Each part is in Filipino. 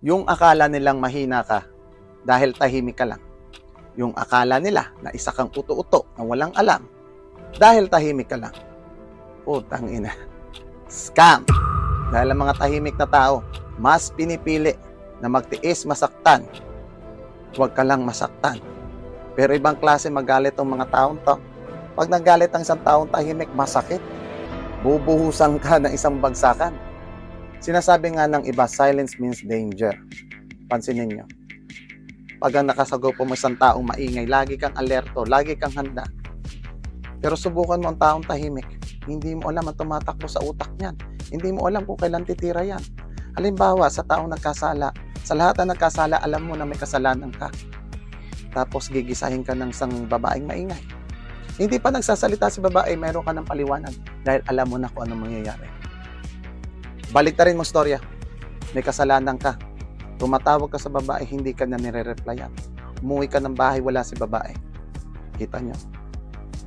Yung akala nilang mahina ka dahil tahimik ka lang. Yung akala nila na isa kang uto-uto na walang alam dahil tahimik ka lang. Putang ina. Scam! Dahil ang mga tahimik na tao, mas pinipili na magtiis masaktan. Huwag ka lang masaktan. Pero ibang klase magalit ang mga taong to. Pag nagalit ang isang taong tahimik, masakit. Bubuhusan ka ng isang bagsakan. Sinasabi nga ng iba, silence means danger. Pansinin nyo. Pag ang nakasagupo mo isang taong maingay, lagi kang alerto, lagi kang handa. Pero subukan mo ang taong tahimik. Hindi mo alam ang tumatakbo sa utak niyan. Hindi mo alam kung kailan titira yan. Halimbawa, sa taong nagkasala, sa lahat na nagkasala, alam mo na may kasalanan ka. Tapos gigisahin ka ng isang babaeng maingay. Hindi pa nagsasalita si babae, meron ka ng paliwanag dahil alam mo na kung ano mangyayari. Baliktarin mo storya. May kasalanan ka. Tumatawag ka sa babae, hindi ka na nire-replyan. Umuwi ka ng bahay, wala si babae. Kita nyo.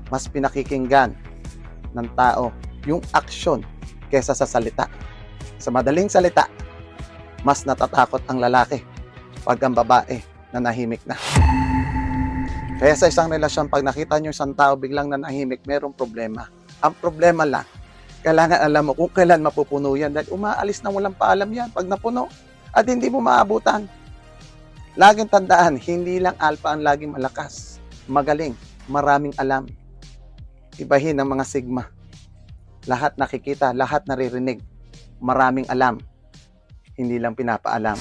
Mas pinakikinggan ng tao yung aksyon kesa sa salita. Sa madaling salita, mas natatakot ang lalaki pag ang babae nanahimik na. Kaya sa isang relasyon, pag nakita nyo isang tao biglang nanahimik, merong problema. Ang problema lang, kailangan alam mo kung kailan mapupuno yan dahil umaalis na walang paalam yan pag napuno at hindi mo maabutan. Laging tandaan, hindi lang alpha ang laging malakas, magaling, maraming alam. Ibahin ang mga sigma. Lahat nakikita, lahat naririnig, maraming alam, hindi lang pinapaalam.